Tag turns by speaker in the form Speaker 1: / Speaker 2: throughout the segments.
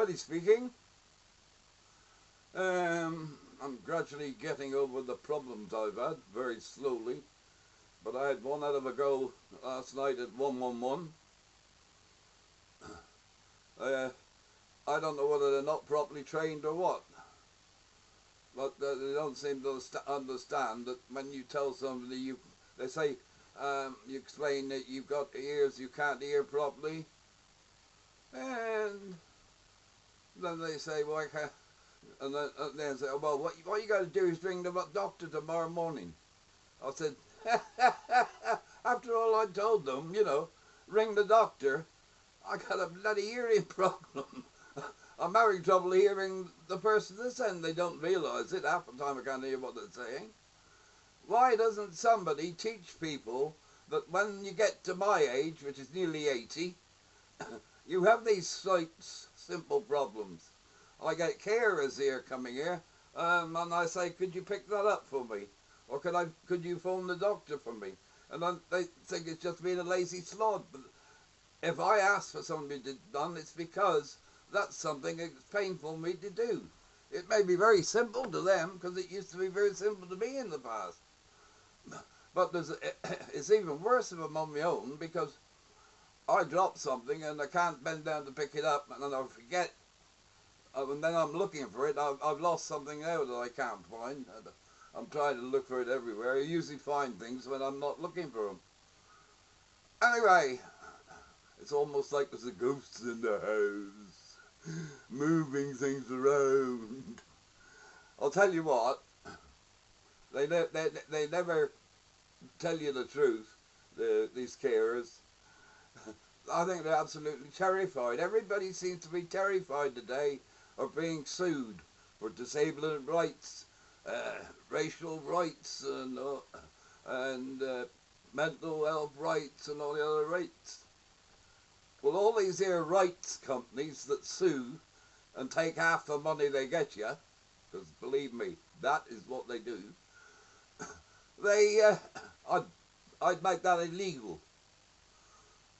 Speaker 1: EDDY speaking. I'm gradually getting over the problems I've had, very slowly. But I had one out of a go last night at 111. I don't know whether they're not properly trained or what. But they don't seem to understand that when you tell somebody, they say, you explain that you've got ears you can't hear properly. And then they say, well, I can't. And then say, oh, well, what you got to do is ring the doctor tomorrow morning. I said, after all I told them, you know, ring the doctor. I got a bloody hearing problem. I'm having trouble hearing the person this end. They don't realise it. Half the time I can't hear what they're saying. Why doesn't somebody teach people that when you get to my age, which is nearly 80, you have these slight, simple problems. I get carers here coming here, and I say, could you pick that up for me? Or could you phone the doctor for me? And then they think it's just being a lazy slod. But if I ask for something to be done, it's because that's something that's painful for me to do. It may be very simple to them, because it used to be very simple to me in the past. But it's even worse if I'm on my own, because I drop something and I can't bend down to pick it up, and then I forget. And then I'm looking for it. I've lost something now that I can't find. I'm trying to look for it everywhere. I usually find things when I'm not looking for them. Anyway, it's almost like there's a ghost in the house, moving things around. I'll tell you what, they never tell you the truth, these carers. I think they're absolutely terrified. Everybody seems to be terrified today of being sued for disabled rights, racial rights, and mental health rights, and all the other rights. Well, all these here rights companies that sue and take half the money they get you, because believe me, that is what they do. I'd make that illegal,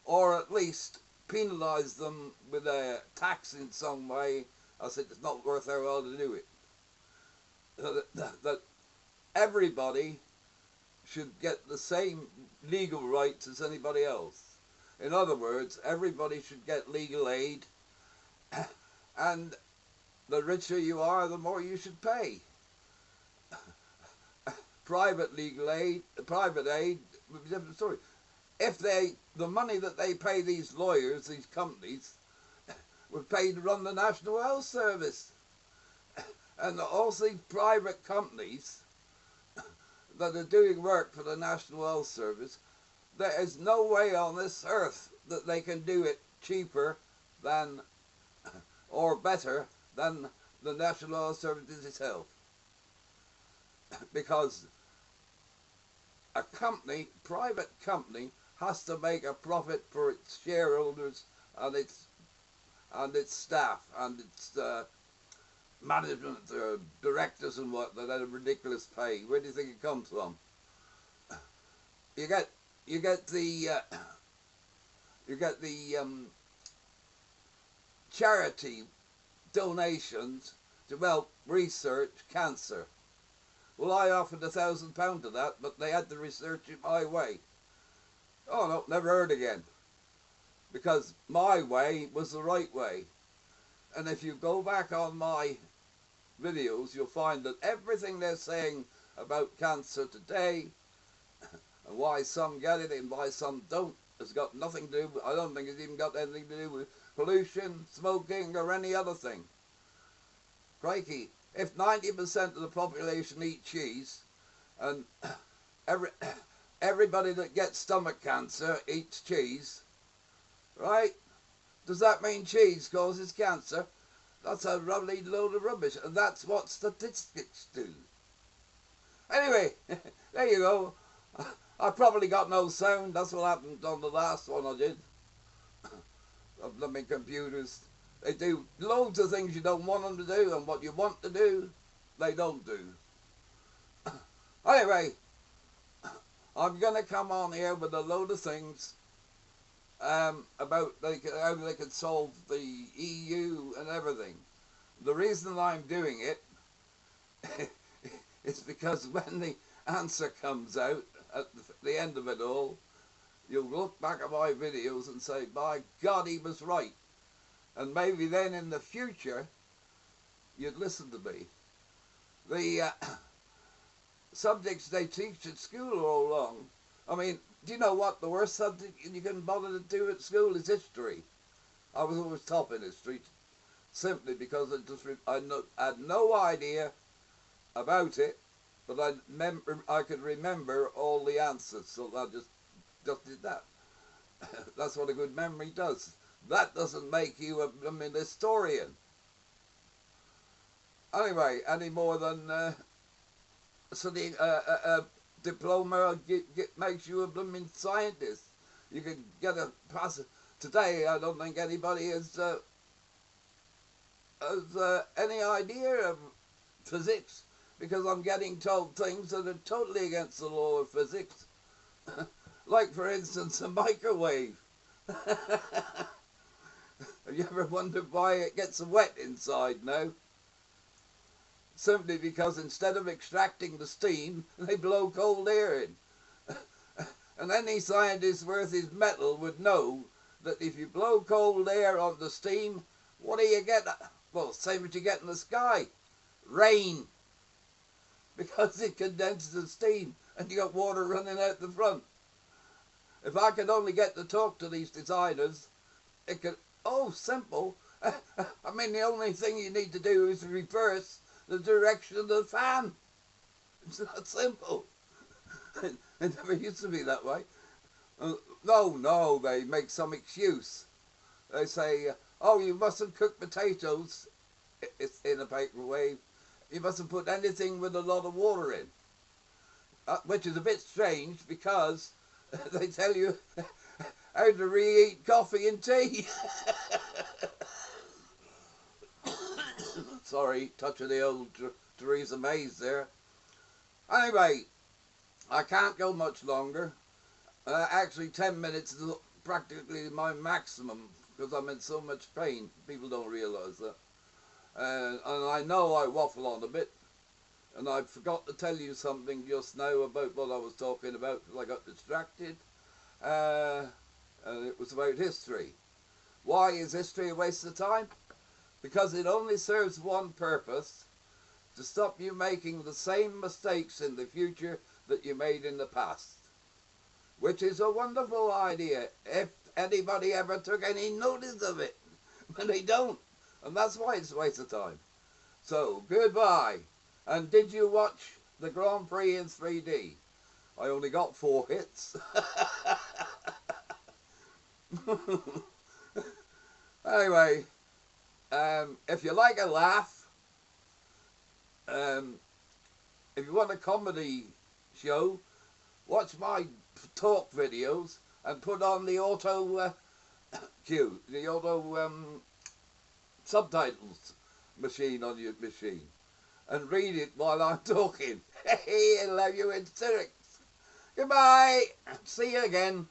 Speaker 1: or at least penalise them with a tax in some way. I said it's not worth their while to do it. That everybody should get the same legal rights as anybody else. In other words, everybody should get legal aid, and the richer you are, the more you should pay. Private legal aid, private aid would be a different story. If the money that they pay these lawyers, these companies, was paid to run the National Health Service, and also these private companies that are doing work for the National Health Service, there is no way on this earth that they can do it cheaper than, or better than the National Health Service itself. Because a company, private company, has to make a profit for its shareholders and its staff and its management, directors and what, that have ridiculous pay. Where do you think it comes from? You get the charity donations to help research cancer. Well, I offered £1,000 to that, but they had to research it my way. Oh no, never heard again. Because my way was the right way. And if you go back on my videos, you'll find that everything they're saying about cancer today, and why some get it and why some don't, has got nothing to do with, I don't think it's even got anything to do with pollution, smoking, or any other thing. Crikey, if 90% of the population eat cheese, and everybody that gets stomach cancer eats cheese, right? Does that mean cheese causes cancer? That's a lovely load of rubbish, and that's what statistics do. Anyway, there you go. I probably got no sound. That's what happened on the last one I did. Of blooming computers. They do loads of things you don't want them to do, and what you want to do, they don't do. Anyway, I'm going to come on here with a load of things about how they could solve the EU and everything. The reason I'm doing it is because when the answer comes out at the end of it all, you'll look back at my videos and say, by God, he was right. And maybe then in the future, you'd listen to me. The subjects they teach at school all along, I mean, do you know what the worst subject you can bother to do at school is history? I was always top in history, simply because I had no idea about it, but I could remember all the answers, so I just did that. That's what a good memory does. That doesn't make you a historian. Anyway, any more than a diploma makes you a blooming scientist. You can get a pass. Today, I don't think anybody has any idea of physics, because I'm getting told things that are totally against the law of physics. Like, for instance, a microwave. Have you ever wondered why it gets wet inside now? Simply because instead of extracting the steam, they blow cold air in. And any scientist worth his mettle would know that if you blow cold air on the steam, what do you get? Well, same as you get in the sky. Rain. Because it condenses the steam and you got water running out the front. If I could only get to talk to these designers, it could, oh, simple. I mean, the only thing you need to do is reverse the direction of the fan. It's that simple. It never used to be that way. No, they make some excuse. They say, oh, you mustn't cook potatoes in a microwave. You mustn't put anything with a lot of water in. Which is a bit strange, because they tell you how to reheat coffee and tea. Sorry, touch of the old Theresa May's there. Anyway, I can't go much longer. Actually, 10 minutes is practically my maximum, because I'm in so much pain. People don't realise that. And I know I waffle on a bit. And I forgot to tell you something just now about what I was talking about, because I got distracted. And it was about history. Why is history a waste of time? Because it only serves one purpose: to stop you making the same mistakes in the future that you made in the past. Which is a wonderful idea, if anybody ever took any notice of it. But they don't. And that's why it's a waste of time. So, goodbye. And did you watch the Grand Prix in 3D? I only got 4 hits. Anyway, if you like a laugh, if you want a comedy show, watch my talk videos and put on the auto cue, the auto subtitles machine on your machine, and read it while I'm talking. It'll have you in hysterics. Goodbye. See you again.